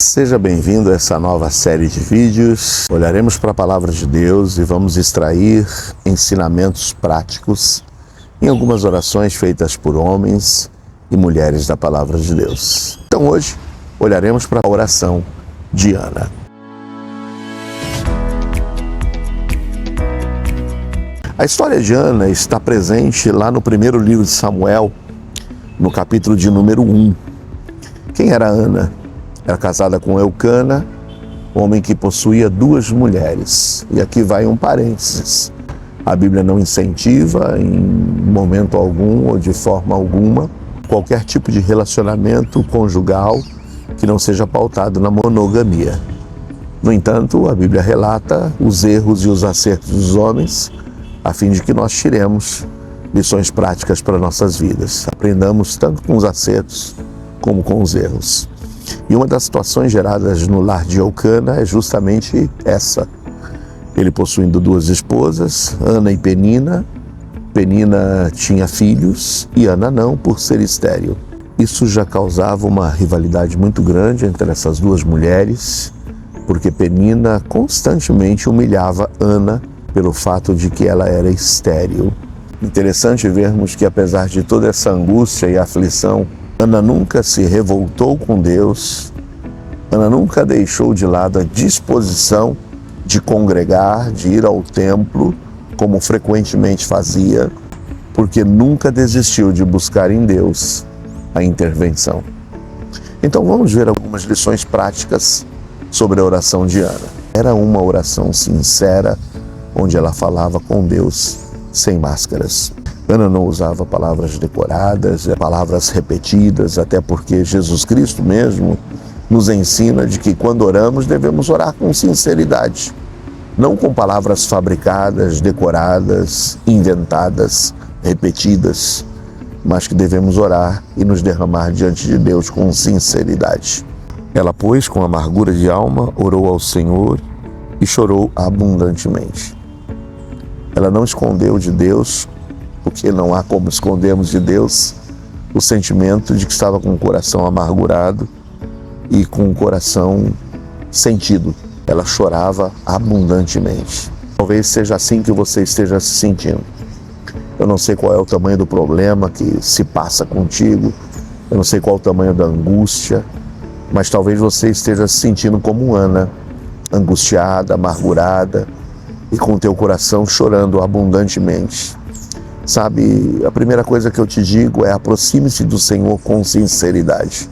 Seja bem-vindo a essa nova série de vídeos. Olharemos para a Palavra de Deus e vamos extrair ensinamentos práticos em algumas orações feitas por homens e mulheres da Palavra de Deus. Então hoje olharemos para a oração de Ana. A história de Ana está presente lá no primeiro livro de Samuel, no capítulo de número 1. Quem era Ana? Era casada com Eucana, homem que possuía 2 mulheres. E aqui vai um parênteses. A Bíblia não incentiva, em momento algum ou de forma alguma, qualquer tipo de relacionamento conjugal que não seja pautado na monogamia. No entanto, a Bíblia relata os erros e os acertos dos homens, a fim de que nós tiremos lições práticas para nossas vidas. Aprendamos tanto com os acertos como com os erros. E uma das situações geradas no lar de Eucana é justamente essa. Ele possuindo 2 esposas, Ana e Penina. Penina tinha filhos e Ana não, por ser estéril. Isso já causava uma rivalidade muito grande entre essas 2 mulheres, porque Penina constantemente humilhava Ana pelo fato de que ela era estéril. Interessante vermos que, apesar de toda essa angústia e aflição, Ana nunca se revoltou com Deus, Ana nunca deixou de lado a disposição de congregar, de ir ao templo, como frequentemente fazia, porque nunca desistiu de buscar em Deus a intervenção. Então vamos ver algumas lições práticas sobre a oração de Ana. Era uma oração sincera, onde ela falava com Deus sem máscaras. Ana não usava palavras decoradas, palavras repetidas, até porque Jesus Cristo mesmo nos ensina de que quando oramos devemos orar com sinceridade, não com palavras fabricadas, decoradas, inventadas, repetidas, mas que devemos orar e nos derramar diante de Deus com sinceridade. Ela, pois, com amargura de alma, orou ao Senhor e chorou abundantemente. Ela não escondeu de Deus, porque não há como escondermos de Deus o sentimento de que estava com o coração amargurado e com o coração sentido. Ela chorava abundantemente. Talvez seja assim que você esteja se sentindo. Eu não sei qual é o tamanho do problema que se passa contigo, eu não sei qual é o tamanho da angústia, mas talvez você esteja se sentindo como Ana, angustiada, amargurada e com o teu coração chorando abundantemente. Sabe, a primeira coisa que eu te digo é: aproxime-se do Senhor com sinceridade.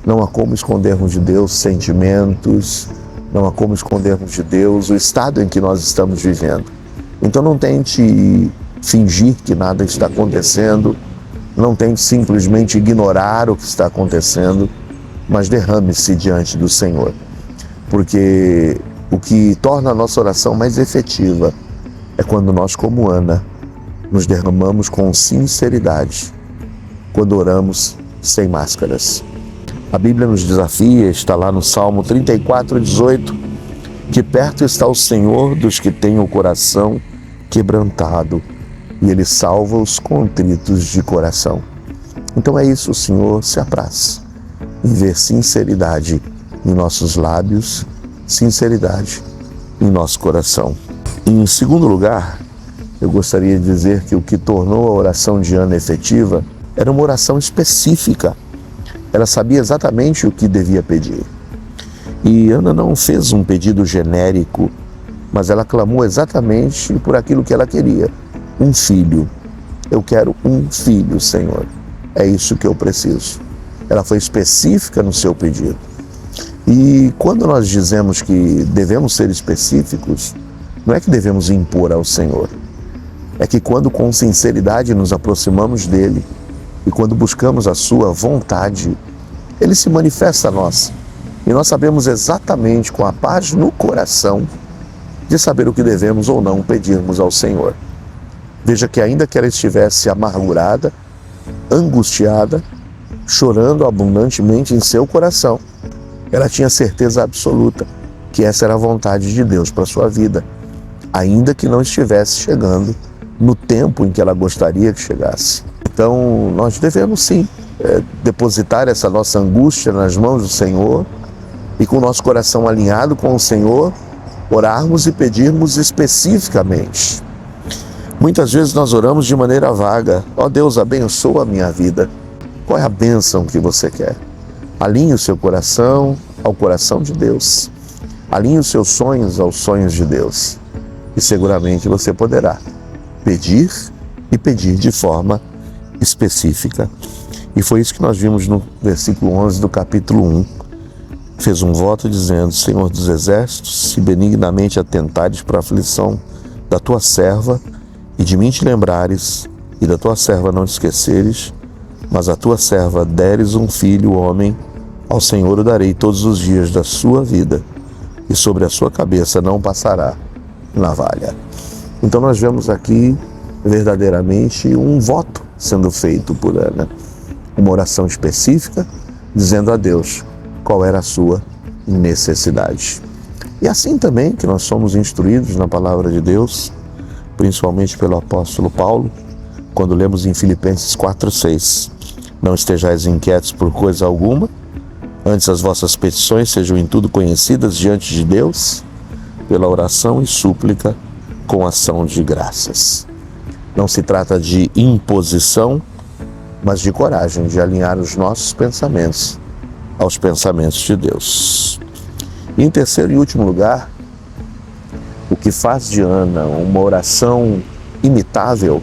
Não há como escondermos de Deus sentimentos, não há como escondermos de Deus o estado em que nós estamos vivendo. Então não tente fingir que nada está acontecendo, não tente simplesmente ignorar o que está acontecendo, mas derrame-se diante do Senhor. Porque o que torna a nossa oração mais efetiva é quando nós, como Ana, nos derramamos com sinceridade, quando oramos sem máscaras. A Bíblia nos desafia, está lá no Salmo 34:18, que perto está o Senhor dos que têm o coração quebrantado, e Ele salva os contritos de coração. Então é isso, o Senhor se apraz em ver sinceridade em nossos lábios, sinceridade em nosso coração. Em segundo lugar, eu gostaria de dizer que o que tornou a oração de Ana efetiva era uma oração específica. Ela sabia exatamente o que devia pedir. E Ana não fez um pedido genérico, mas ela clamou exatamente por aquilo que ela queria: um filho. Eu quero um filho, Senhor. É isso que eu preciso. Ela foi específica no seu pedido. E quando nós dizemos que devemos ser específicos, não é que devemos impor ao Senhor. É que quando com sinceridade nos aproximamos dele e quando buscamos a sua vontade, ele se manifesta a nós. E nós sabemos exatamente, com a paz no coração, de saber o que devemos ou não pedirmos ao Senhor. Veja que ainda que ela estivesse amargurada, angustiada, chorando abundantemente em seu coração, ela tinha certeza absoluta que essa era a vontade de Deus para a sua vida, ainda que não estivesse chegando no tempo em que ela gostaria que chegasse. Então, nós devemos sim depositar essa nossa angústia nas mãos do Senhor e com o nosso coração alinhado com o Senhor, orarmos e pedirmos especificamente. Muitas vezes nós oramos de maneira vaga. Ó Deus, abençoa a minha vida. Qual é a bênção que você quer? Alinhe o seu coração ao coração de Deus. Alinhe os seus sonhos aos sonhos de Deus. E seguramente você poderá pedir e pedir de forma específica. E foi isso que nós vimos no versículo 11 do capítulo 1. Fez um voto dizendo: Senhor dos exércitos, se benignamente atentares para a aflição da tua serva, e de mim te lembrares, e da tua serva não te esqueceres, mas a tua serva deres um filho, homem, ao Senhor o darei todos os dias da sua vida, e sobre a sua cabeça não passará navalha. Então nós vemos aqui verdadeiramente um voto sendo feito por Ana, uma oração específica, dizendo a Deus qual era a sua necessidade. E assim também que nós somos instruídos na palavra de Deus, principalmente pelo apóstolo Paulo, quando lemos em Filipenses 4:6, não estejais inquietos por coisa alguma, antes as vossas petições sejam em tudo conhecidas diante de Deus, pela oração e súplica com ação de graças. Não se trata de imposição, mas de coragem, de alinhar os nossos pensamentos aos pensamentos de Deus. E em terceiro e último lugar, o que faz de Ana uma oração imitável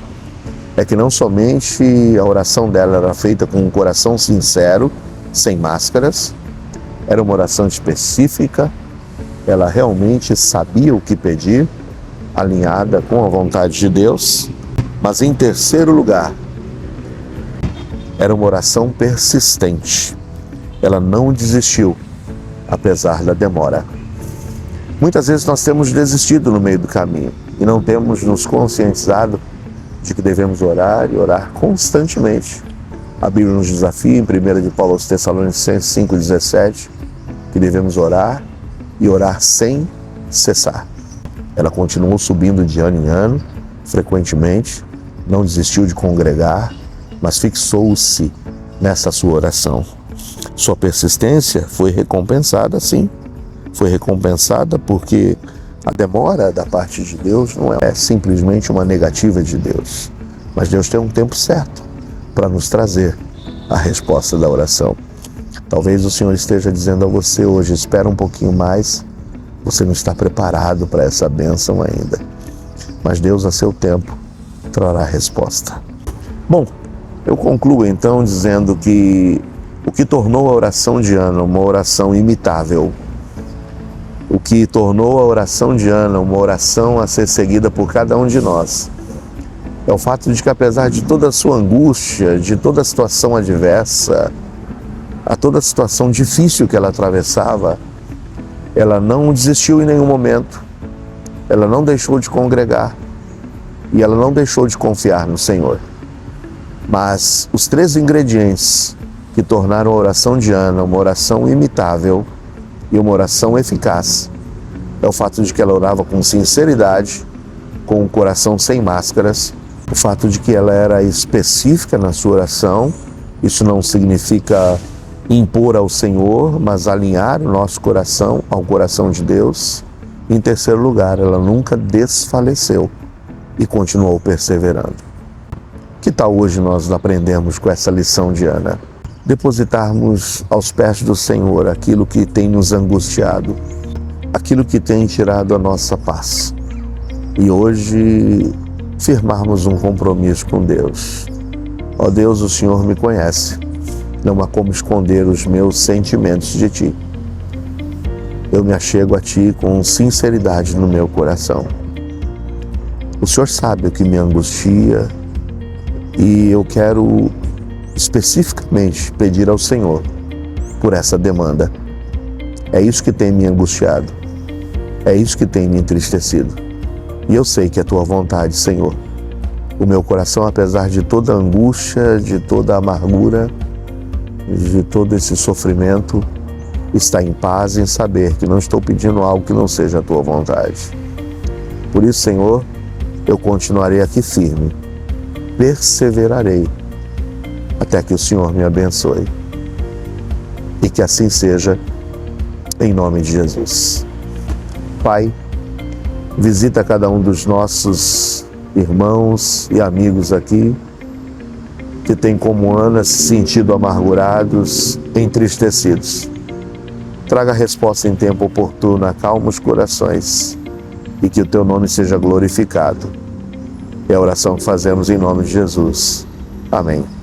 é que não somente a oração dela era feita com um coração sincero, sem máscaras, era uma oração específica, ela realmente sabia o que pedir, alinhada com a vontade de Deus, mas em terceiro lugar, era uma oração persistente. Ela não desistiu, apesar da demora. Muitas vezes nós temos desistido no meio do caminho e não temos nos conscientizado de que devemos orar e orar constantemente. A Bíblia nos desafia em 1 de Paulo aos Tessalonicenses 5,17 que devemos orar e orar sem cessar. Ela continuou subindo de ano em ano, frequentemente, não desistiu de congregar, mas fixou-se nessa sua oração. Sua persistência foi recompensada, sim. Foi recompensada porque a demora da parte de Deus não é simplesmente uma negativa de Deus, mas Deus tem um tempo certo para nos trazer a resposta da oração. Talvez o Senhor esteja dizendo a você hoje: espera um pouquinho mais, você não está preparado para essa bênção ainda. Mas Deus, a seu tempo, trará a resposta. Bom, eu concluo então dizendo que o que tornou a oração de Ana uma oração imitável, o que tornou a oração de Ana uma oração a ser seguida por cada um de nós, é o fato de que, apesar de toda a sua angústia, de toda a situação adversa, a toda a situação difícil que ela atravessava, ela não desistiu em nenhum momento, ela não deixou de congregar e ela não deixou de confiar no Senhor. Mas os três ingredientes que tornaram a oração de Ana uma oração imitável e uma oração eficaz é o fato de que ela orava com sinceridade, com o coração sem máscaras, o fato de que ela era específica na sua oração. Isso não significa impor ao Senhor, mas alinhar o nosso coração ao coração de Deus. Em terceiro lugar, ela nunca desfaleceu e continuou perseverando. Que tal hoje nós aprendemos com essa lição de Ana? Depositarmos aos pés do Senhor aquilo que tem nos angustiado, aquilo que tem tirado a nossa paz. E hoje firmarmos um compromisso com Deus. Ó Deus, o Senhor me conhece, não há como esconder os meus sentimentos de Ti. Eu me achego a Ti com sinceridade no meu coração. O Senhor sabe o que me angustia e eu quero especificamente pedir ao Senhor por essa demanda. É isso que tem me angustiado, é isso que tem me entristecido. E eu sei que é Tua vontade, Senhor. O meu coração, apesar de toda a angústia, de toda a amargura, de todo esse sofrimento, está em paz em saber que não estou pedindo algo que não seja a Tua vontade. Por isso, Senhor, eu continuarei aqui firme, perseverarei até que o Senhor me abençoe. E que assim seja, em nome de Jesus. Pai, visita cada um dos nossos irmãos e amigos aqui, que tem como Ana se sentido amargurados, entristecidos. Traga a resposta em tempo oportuno, acalma os corações e que o teu nome seja glorificado. É a oração que fazemos em nome de Jesus. Amém.